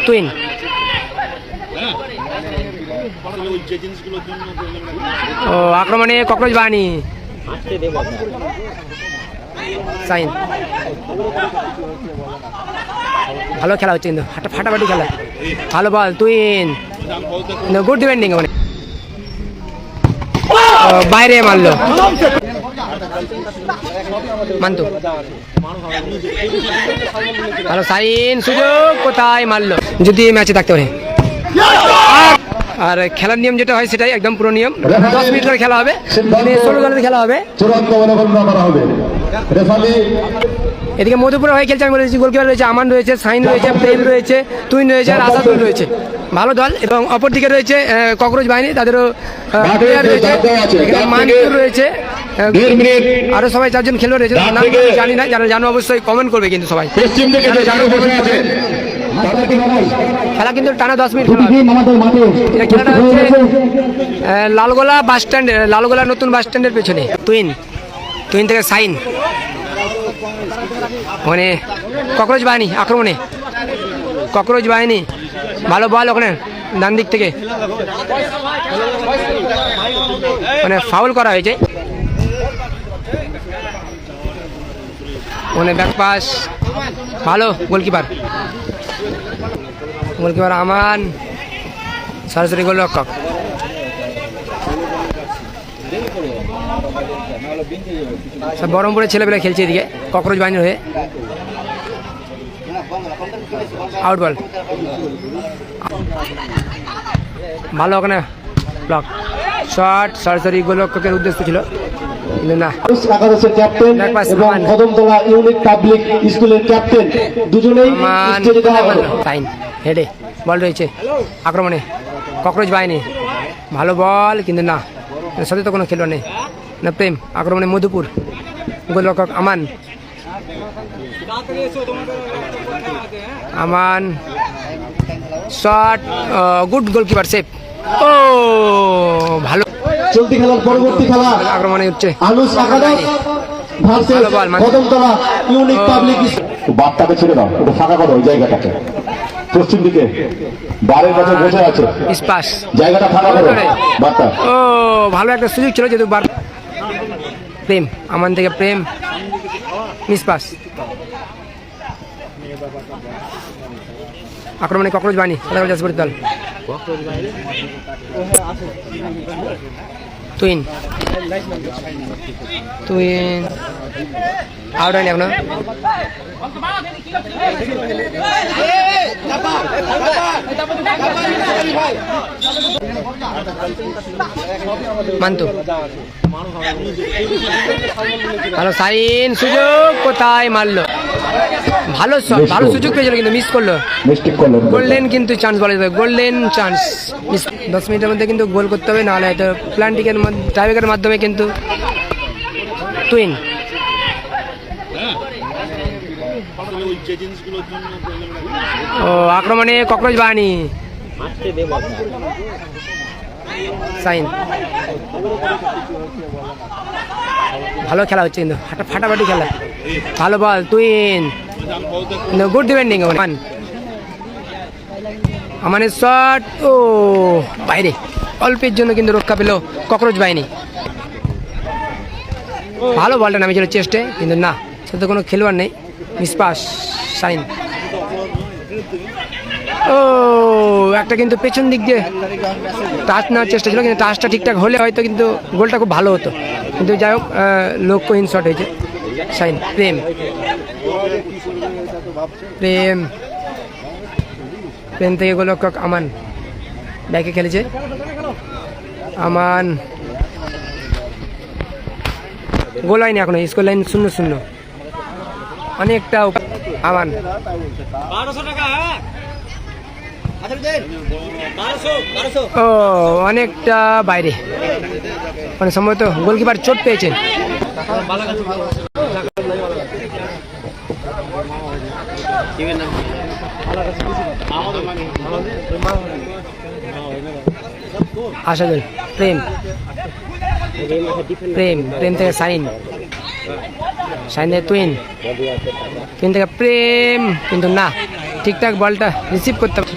Twin. ও আক্রমণে cockroach বাহিনী sign. ভালো খেলা হচ্ছে কিন্তু ফাটাফাটি খেলা, ভালো বল টুইন, গুড ডিফেন্ডিং। মানে বাইরে মারলো মান্তু, ভালো সাইন, সুযোগ কোথায় মারলো, যদি ম্যাচে থাকতে পারে। আর খেলার নিয়ম যেটা হয় সেটাই একদম পুরো নিয়ম, 10 মিনিট করে খেলা হবে, 16 জনের খেলা হবে। এদিকে মধুপুর হয়ে খেলছে, আমি বলেছি গোলকিপার রয়েছে, আমান রয়েছে, সাইন রয়েছে, প্রেম রয়েছে, তুইন রয়েছে, আর আসাদুল রয়েছে, ভালো দল। এবং অপরদিকে রয়েছে ককরোচ বাহিনী, তাদেরও প্লেয়ার রয়েছে, মানপুর রয়েছে, আরো সবাই 4 জন খেলোয়াড় রয়েছে, নাম জানি না, যারা জানো অবশ্যই কমেন্ট করবে কিন্তু সবাই। খেলা কিন্তু টানা 10 মিনিট খেলাটা হচ্ছে লালগোলা বাস স্ট্যান্ড, লালগোলা নতুন বাস স্ট্যান্ডের পেছনে। তুইন থেকে সাইন, মানে ককরোচ বাহিনী আক্রমণে, ককরোচ বাহিনী ভালো বল ওখানে ডান দিক থেকে, মানে ফাউল করা হয়েছে, মানে ব্যাক পাস, ভালো গোলকিপার আমান, সরাসরি গোলরক্ষক। সব বহরমপুরের ছেলেপেলে খেলছে এদিকে ককরোচ বাহিনীর হয়ে। আউট বল, ভালো ওখানে ব্লক শট, সরাসরি গোলরক্ষকের উদ্দেশ্য ছিল কিন্তু না। হেডে বল রয়েছে আক্রমণে ককরোচ বাহিনী, ভালো বল কিন্তু না, সাথে তো কোনো খেলোয়াড় নেই না। প্রেম আক্রমণে মধুপুর, গোলরক্ষক আমান শট, গুড গোলকিপার সেভ। ও ভালো চলতি খেলার পরবর্তী খেলা আক্রমণে হচ্ছে বার্তাকে ছেড়ে দাও, ওটা ফাঁকা করো, ওই জায়গাটাকে পশ্চিম দিকে বারের কাছে বসে আছে, জায়গাটা ফাঁকা করো বার্তা। ও ভালো একটা সুযোগ ছিল, যেহেতু প্রেম আমান থেকে প্রেম মিস পাস, আক্রমণে ককরোচ বাহিনী দল। তুইন আউট হয়নি এখনো। মান্তু ভালো সাইন, সুযোগ কোথায় মারলো, ভালো সুযোগ পেয়েছিল কিন্তু মিস করলো, গোল্ডেন কিন্তু চান্স বলা যাবে, গোল্ডেন চান্স। 10 মিনিটের মধ্যে কিন্তু গোল করতে হবে, নাহলে হয়তো প্ল্যান্টিকের টাইব্রেকারের মাধ্যমে কিন্তু টুইন। ও আক্রমণে ককরোচ বাহিনী সাইন, ভালো খেলা হচ্ছে কিন্তু ফাটাফাটি খেলা, ভালো বল টুইন, গুড ডিফেন্ডিং। আমানের শট, ও বাইরে, অল্পের জন্য কিন্তু রক্ষা পেল ককরোচ বাহিনী। ভালো বলটা নামিয়েছিল চেস্টে কিন্তু না, সাথে কোনো খেলোয়াড় নেই, মিস পাস সাইন। ও একটা কিন্তু পেছন দিক দিয়ে টাচ নেওয়ার চেষ্টা ছিল, কিন্তু টাচটা ঠিকঠাক হলে হয়তো কিন্তু গোলটা খুব ভালো হতো, কিন্তু যাই হোক লক্ষ্যহীন শট হয়েছে। সাইন প্রেম থেকে গোলরক্ষক আমান ব্যাকে খেলেছে, আমান গোল হয়নি এখনো, স্কোর লাইন 0-0, অনেকটা আমান। ও অনেকটা বাইরে, মানে সম্ভবত গোলকিপার চোট পেয়েছেন। আসাদুল প্রেম থেকে সাইন থেকে তুইন থেকে প্রেম কিন্তু না, ঠিকঠাক বলটা রিসিভ করতে পারে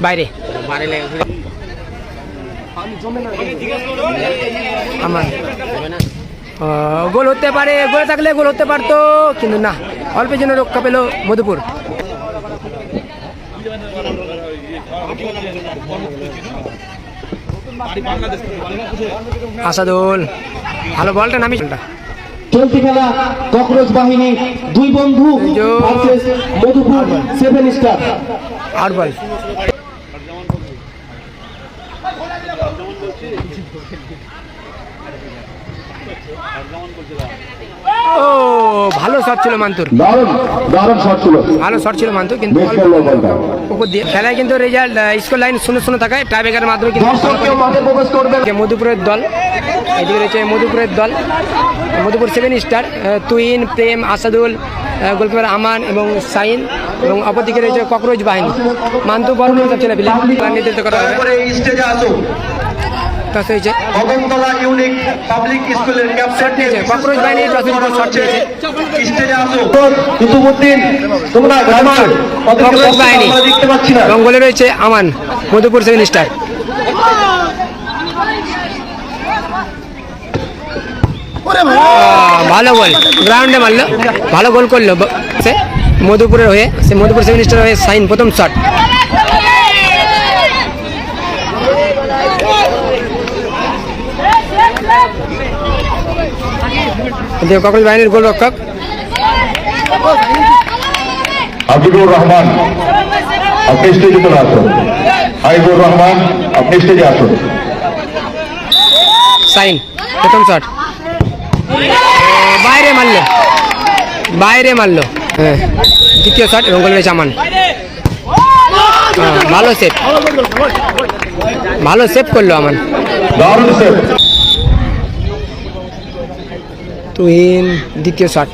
বাইরে আমার গোল হতে পারে, গোলে থাকলে গোল হতে পারতো কিন্তু না, অল্পের জন্য রক্ষা পেল মধুপুর। আসাদুল ভালো বলটা নামি চলতি খেলা ককরোচ বাহিনী দুই বন্ধু versus Madhupur 7 star. Out ball. ও ভালো শট ছিল মান্তুর, দারুণ দারুণ শট ছিল, ভালো শট ছিল মান্তুর, কিন্তু বেশ খেললো বলটা। উপর দিয়ে খেলায় কিন্তু রেজাল্ট স্কোর লাইন 0-0 থাকায় টাই ব্রেকারের মাধ্যমে কিন্তু দর্শককেও মাঠে প্রবেশ করবেন। মধুপুরের দল, এদিকে রয়েছে মধুপুরের দল, মধুপুর 7 স্টার, তুইন, প্রেম, আসাদুল, গোলকিপার আমান এবং সাইন, এবং অপরদিকে রয়েছে ককরোচ বাহিনী। মান্তু বল ছেলে নেতৃত্ব করা হবে। স্টেজে আসো টস হয়েছে, কদমতলা ইউনিক পাবলিক স্কুলের ক্যাপ্টেন ককরোচ বাহিনী টস শট পেয়েছে। স্টেজে আসো কুতুবউদ্দিন, তোমরা জামাল ককরোচ বাহিনী দেখতে পাচ্ছি না। এবং গোলে রয়েছে আমান, মধুপুর 7 স্টার। ভালো গোল, গ্রাউন্ডে মারলো, ভালো গোল করলো সে মধুপুরের হয়ে, সে মধুপুর 7 স্টার হয়ে সাইন প্রথম শট। ককরোচ বাহিনীর গোল রক্ষক হাবিবুর রহমান, আপনি স্টেজে চলে আসুন। হাবিবুর রহমান, আপনি স্টেজে আসুন। সাইন প্রথম শট, বাইরে মারলো, বাইরে মারলো, হ্যাঁ দ্বিতীয় শট এবং গোল রয়েছে আমান। ভালো সেভ, ভালো সেভ করলো আমান। দারুণ সেভ। তুহিন দ্বিতীয় শট,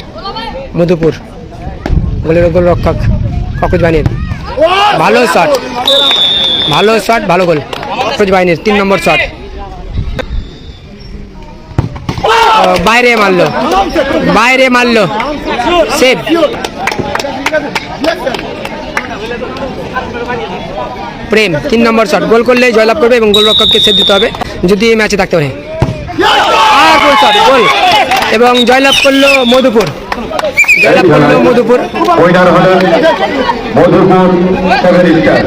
মধুপুর গোলের গোল রক্ষক ককরোচ বাহিনীর, ভালো শট, ভালো শট, ভালো গোল ককরোচ বাহিনীর 3 নম্বর শট। বাইরে মারলো, বাইরে মারলো, সেভ। প্রেম 3 নম্বর শট, গোল করলে জয়লাভ করবে এবং গোলরক্ষককে সেভ দিতে হবে যদি এই ম্যাচে থাকতে পারে। আর গোল শট, গোল, এবং জয়লাভ করলো মধুপুর, জয়লাভ করলো মধুপুর। উইনার হলেন মধুপুর 7 স্টার।